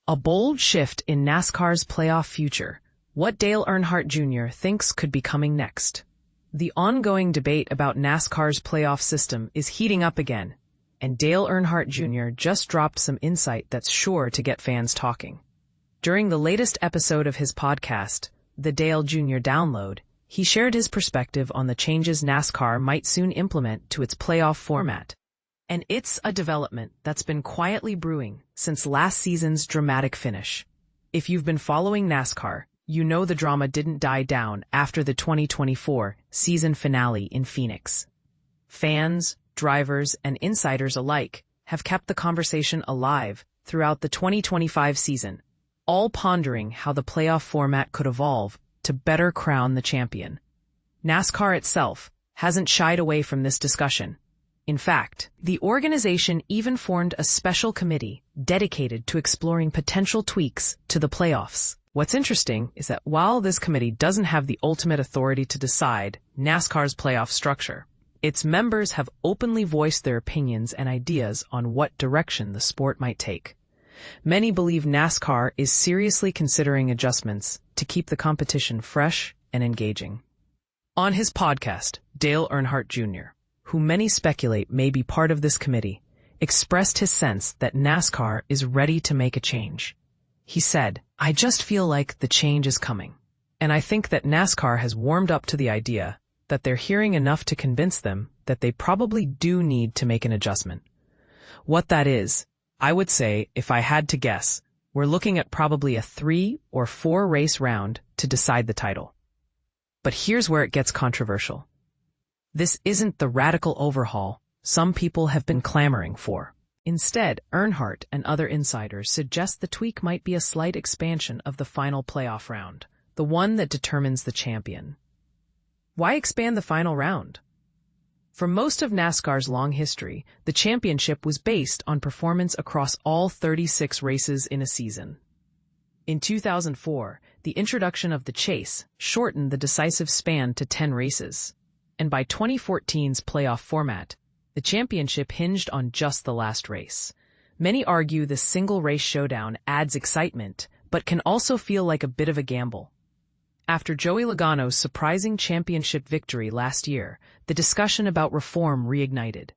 A bold shift in NASCAR's playoff future. What Dale Earnhardt Jr. thinks could be coming next. The ongoing debate about NASCAR's playoff system is heating up again, and Dale Earnhardt Jr. just dropped some insight that's sure to get fans talking. During the latest episode of his podcast, the Dale Jr. Download, he shared his perspective on the changes NASCAR might soon implement to its playoff format. And it's a development that's been quietly brewing since last season's dramatic finish. If you've been following NASCAR, you know the drama didn't die down after the 2024 season finale in Phoenix. Fans, drivers, and insiders alike have kept the conversation alive throughout the 2025 season, all pondering how the playoff format could evolve to better crown the champion. NASCAR itself hasn't shied away from this discussion. In fact, the organization even formed a special committee dedicated to exploring potential tweaks to the playoffs. What's interesting is that while this committee doesn't have the ultimate authority to decide NASCAR's playoff structure, its members have openly voiced their opinions and ideas on what direction the sport might take. Many believe NASCAR is seriously considering adjustments to keep the competition fresh and engaging. On his podcast, Dale Earnhardt Jr., who many speculate may be part of this committee, expressed his sense that NASCAR is ready to make a change. He said, "I just feel like the change is coming, and I think that NASCAR has warmed up to the idea that they're hearing enough to convince them that they probably do need to make an adjustment. What that is, I would say, if I had to guess, we're looking at probably a 3 or 4 race round to decide the title." But here's where it gets controversial. This isn't the radical overhaul some people have been clamoring for. Instead, Earnhardt and other insiders suggest the tweak might be a slight expansion of the final playoff round, the one that determines the champion. Why expand the final round? For most of NASCAR's long history, the championship was based on performance across all 36 races in a season. In 2004, the introduction of the chase shortened the decisive span to 10 races. And by 2014's playoff format, the championship hinged on just the last race. Many argue this single-race showdown adds excitement, but can also feel like a bit of a gamble. After Joey Logano's surprising championship victory last year, the discussion about reform reignited.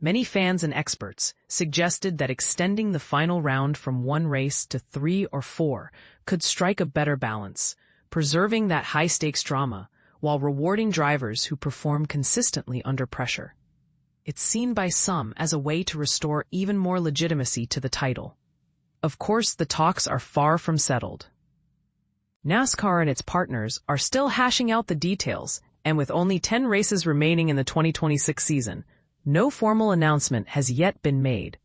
Many fans and experts suggested that extending the final round from 1 race to 3 or 4 could strike a better balance, preserving that high-stakes drama while rewarding drivers who perform consistently under pressure. It's seen by some as a way to restore even more legitimacy to the title. Of course, the talks are far from settled. NASCAR and its partners are still hashing out the details, and with only 10 races remaining in the 2026 season, no formal announcement has yet been made.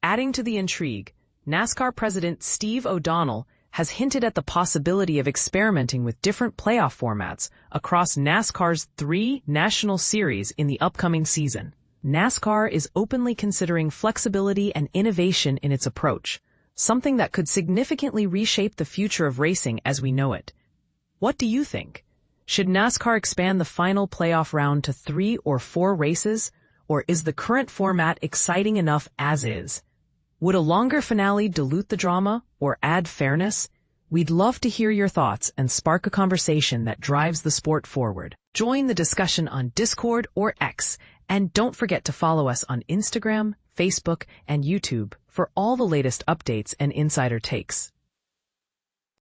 Adding to the intrigue, NASCAR President Steve O'Donnell has hinted at the possibility of experimenting with different playoff formats across NASCAR's 3 national series in the upcoming season. NASCAR is openly considering flexibility and innovation in its approach, something that could significantly reshape the future of racing as we know it. What do you think? Should NASCAR expand the final playoff round to 3 or 4 races, or is the current format exciting enough as is? Would a longer finale dilute the drama or add fairness? We'd love to hear your thoughts and spark a conversation that drives the sport forward. Join the discussion on Discord or X, and don't forget to follow us on Instagram, Facebook, and YouTube for all the latest updates and insider takes.